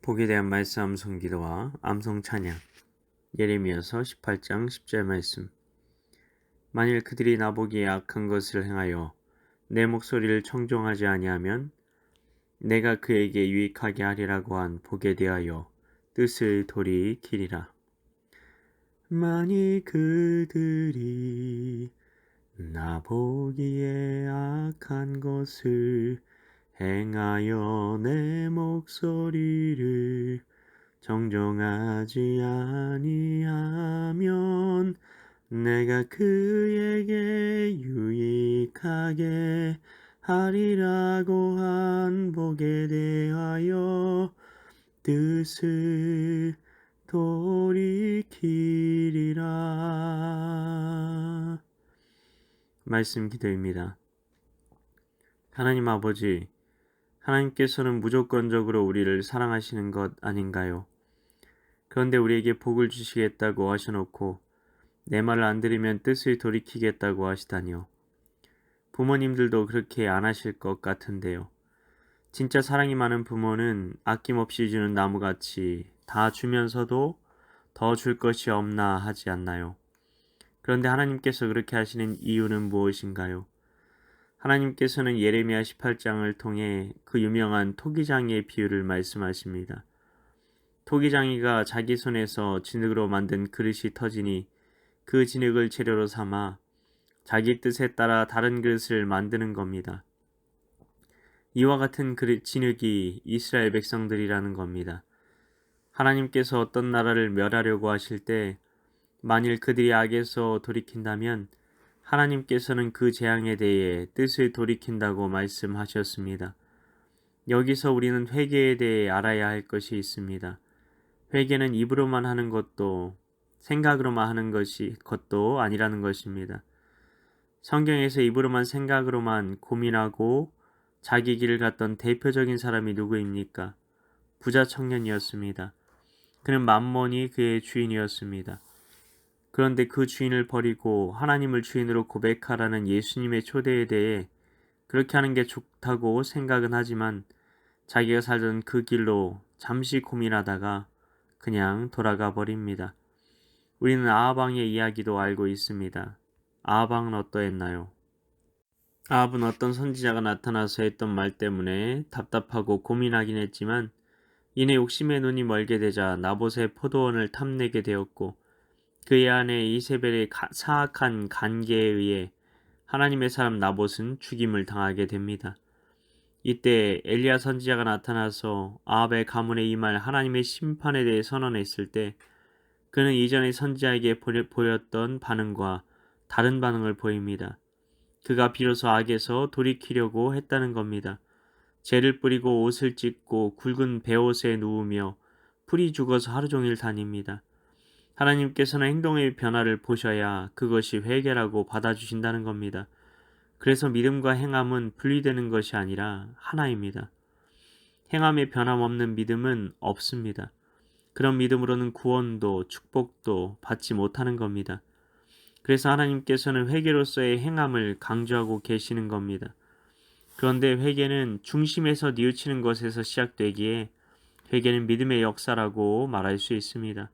복에 대한 말씀 암송 기도와 암송 찬양. 예레미야서 18장 10절 말씀. 만일 그들이 나보기에 악한 것을 행하여 내 목소리를 청종하지 아니하면 내가 그에게 유익하게 하리라고 한 복에 대하여 뜻을 돌이키리라. 만일 그들이 나보기에 악한 것을 행하여 내 목소리를 정정하지 아니하면 내가 그에게 유익하게 하리라고 한 복에 대하여 뜻을 돌이키리라. 말씀 기도입니다. 하나님 아버지, 하나님께서는 무조건적으로 우리를 사랑하시는 것 아닌가요? 그런데 우리에게 복을 주시겠다고 하셔놓고 내 말을 안 들으면 뜻을 돌이키겠다고 하시다니요. 부모님들도 그렇게 안 하실 것 같은데요. 진짜 사랑이 많은 부모는 아낌없이 주는 나무같이 다 주면서도 더 줄 것이 없나 하지 않나요? 그런데 하나님께서 그렇게 하시는 이유는 무엇인가요? 하나님께서는 예레미야 18장을 통해 그 유명한 토기장이의 비유를 말씀하십니다. 토기장이가 자기 손에서 진흙으로 만든 그릇이 터지니 그 진흙을 재료로 삼아 자기 뜻에 따라 다른 그릇을 만드는 겁니다. 이와 같은 진흙이 이스라엘 백성들이라는 겁니다. 하나님께서 어떤 나라를 멸하려고 하실 때 만일 그들이 악에서 돌이킨다면 하나님께서는 그 재앙에 대해 뜻을 돌이킨다고 말씀하셨습니다. 여기서 우리는 회개에 대해 알아야 할 것이 있습니다. 회개는 입으로만 하는 것도 생각으로만 하는 것도 아니라는 것입니다. 성경에서 입으로만 생각으로만 고민하고 자기 길을 갔던 대표적인 사람이 누구입니까? 부자 청년이었습니다. 그는 만몬이 그의 주인이었습니다. 그런데 그 주인을 버리고 하나님을 주인으로 고백하라는 예수님의 초대에 대해 그렇게 하는 게 좋다고 생각은 하지만 자기가 살던 그 길로 잠시 고민하다가 그냥 돌아가 버립니다. 우리는 아합왕의 이야기도 알고 있습니다. 아합왕은 어떠했나요? 아합은 어떤 선지자가 나타나서 했던 말 때문에 답답하고 고민하긴 했지만 이내 욕심의 눈이 멀게 되자 나봇의 포도원을 탐내게 되었고 그의 아내 이세벨의 사악한 간계에 의해 하나님의 사람 나봇은 죽임을 당하게 됩니다. 이때 엘리야 선지자가 나타나서 아합의 가문에 임할 하나님의 심판에 대해 선언했을 때 그는 이전의 선지자에게 보였던 반응과 다른 반응을 보입니다. 그가 비로소 악에서 돌이키려고 했다는 겁니다. 재를 뿌리고 옷을 찢고 굵은 베옷에 누우며 풀이 죽어서 하루 종일 다닙니다. 하나님께서는 행동의 변화를 보셔야 그것이 회개라고 받아주신다는 겁니다. 그래서 믿음과 행함은 분리되는 것이 아니라 하나입니다. 행함의 변함없는 믿음은 없습니다. 그런 믿음으로는 구원도 축복도 받지 못하는 겁니다. 그래서 하나님께서는 회개로서의 행함을 강조하고 계시는 겁니다. 그런데 회개는 중심에서 뉘우치는 것에서 시작되기에 회개는 믿음의 역사라고 말할 수 있습니다.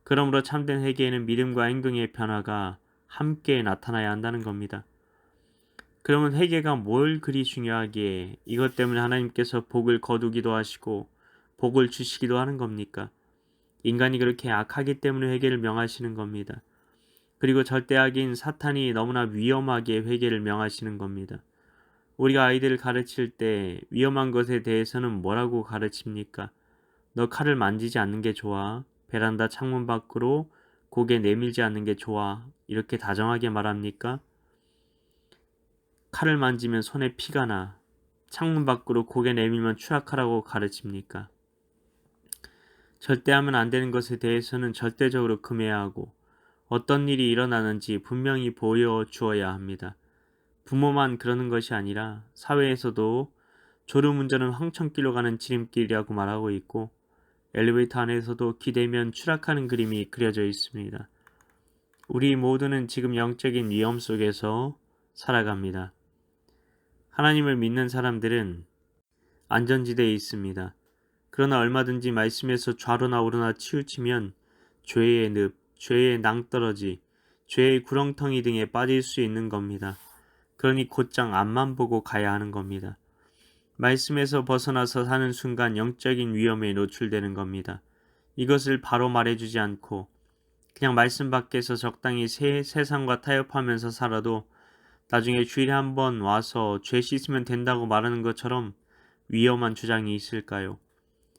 그러므로 참된 회개에는 믿음과 행동의 변화가 함께 나타나야 한다는 겁니다. 그러면 회개가 뭘 그리 중요하기에 이것 때문에 하나님께서 복을 거두기도 하시고 복을 주시기도 하는 겁니까? 인간이 그렇게 악하기 때문에 회개를 명하시는 겁니다. 그리고 절대악인 사탄이 너무나 위험하게 회개를 명하시는 겁니다. 우리가 아이들을 가르칠 때 위험한 것에 대해서는 뭐라고 가르칩니까? 너 칼을 만지지 않는 게 좋아. 베란다 창문 밖으로 고개 내밀지 않는 게 좋아. 이렇게 다정하게 말합니까? 칼을 만지면 손에 피가 나. 창문 밖으로 고개 내밀면 추락하라고 가르칩니까? 절대 하면 안 되는 것에 대해서는 절대적으로 금해야 하고 어떤 일이 일어나는지 분명히 보여주어야 합니다. 부모만 그러는 것이 아니라 사회에서도 졸음운전은 황천길로 가는 지름길이라고 말하고 있고 엘리베이터 안에서도 기대면 추락하는 그림이 그려져 있습니다. 우리 모두는 지금 영적인 위험 속에서 살아갑니다. 하나님을 믿는 사람들은 안전지대에 있습니다. 그러나 얼마든지 말씀에서 좌로나 우로나 치우치면 죄의 늪, 죄의 낭떠러지, 죄의 구렁텅이 등에 빠질 수 있는 겁니다. 그러니 곧장 앞만 보고 가야 하는 겁니다. 말씀에서 벗어나서 사는 순간 영적인 위험에 노출되는 겁니다. 이것을 바로 말해주지 않고 그냥 말씀 밖에서 적당히 세상과 타협하면서 살아도 나중에 주일에 한번 와서 죄 씻으면 된다고 말하는 것처럼 위험한 주장이 있을까요?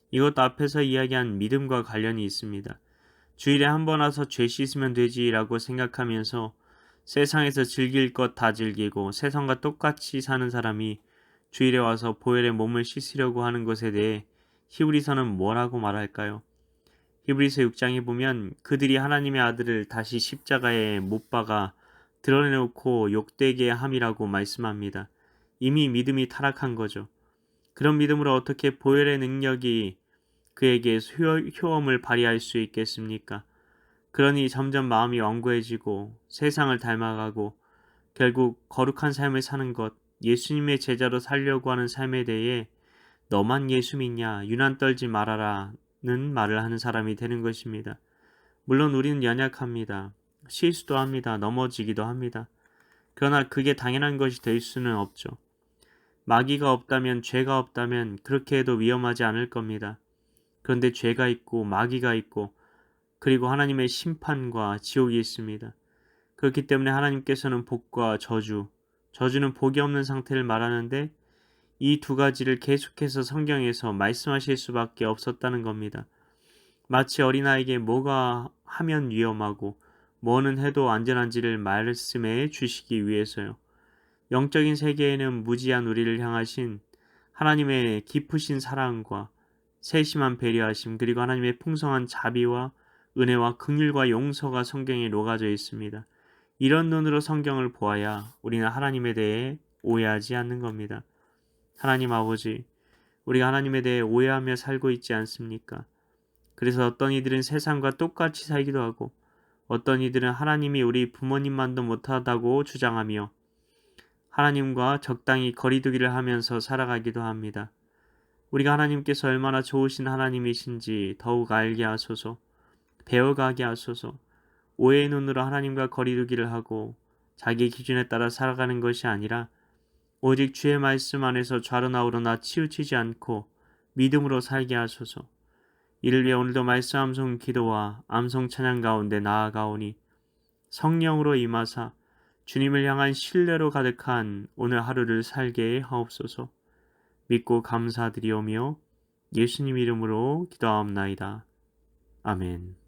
이것도 앞에서 이야기한 믿음과 관련이 있습니다. 주일에 한번 와서 죄 씻으면 되지라고 생각하면서 세상에서 즐길 것 다 즐기고 세상과 똑같이 사는 사람이 주일에 와서 보혈의 몸을 씻으려고 하는 것에 대해 히브리서는 뭐라고 말할까요? 히브리서 6장에 보면 그들이 하나님의 아들을 다시 십자가에 못 박아 드러내놓고 욕되게 함이라고 말씀합니다. 이미 믿음이 타락한 거죠. 그런 믿음으로 어떻게 보혈의 능력이 그에게 효험을 발휘할 수 있겠습니까? 그러니 점점 마음이 완고해지고 세상을 닮아가고 결국 거룩한 삶을 사는 것, 예수님의 제자로 살려고 하는 삶에 대해 너만 예수 믿냐, 유난 떨지 말아라 는 말을 하는 사람이 되는 것입니다. 물론 우리는 연약합니다. 실수도 합니다. 넘어지기도 합니다. 그러나 그게 당연한 것이 될 수는 없죠. 마귀가 없다면, 죄가 없다면 그렇게 해도 위험하지 않을 겁니다. 그런데 죄가 있고 마귀가 있고 그리고 하나님의 심판과 지옥이 있습니다. 그렇기 때문에 하나님께서는 복과 저주는 복이 없는 상태를 말하는데 이 두 가지를 계속해서 성경에서 말씀하실 수밖에 없었다는 겁니다. 마치 어린아이에게 뭐가 하면 위험하고 뭐는 해도 안전한지를 말씀해 주시기 위해서요. 영적인 세계에는 무지한 우리를 향하신 하나님의 깊으신 사랑과 세심한 배려하심 그리고 하나님의 풍성한 자비와 은혜와 긍휼과 용서가 성경에 녹아져 있습니다. 이런 눈으로 성경을 보아야 우리는 하나님에 대해 오해하지 않는 겁니다. 하나님 아버지, 우리가 하나님에 대해 오해하며 살고 있지 않습니까? 그래서 어떤 이들은 세상과 똑같이 살기도 하고 어떤 이들은 하나님이 우리 부모님만도 못하다고 주장하며 하나님과 적당히 거리두기를 하면서 살아가기도 합니다. 우리가 하나님께서 얼마나 좋으신 하나님이신지 더욱 알게 하소서, 배워가게 하소서, 오해의 눈으로 하나님과 거리두기를 하고 자기 기준에 따라 살아가는 것이 아니라 오직 주의 말씀 안에서 좌로나 우로나 치우치지 않고 믿음으로 살게 하소서. 이를 위해 오늘도 말씀 암송 기도와 암송 찬양 가운데 나아가오니 성령으로 임하사 주님을 향한 신뢰로 가득한 오늘 하루를 살게 하옵소서. 믿고 감사드리오며 예수님 이름으로 기도하옵나이다. 아멘.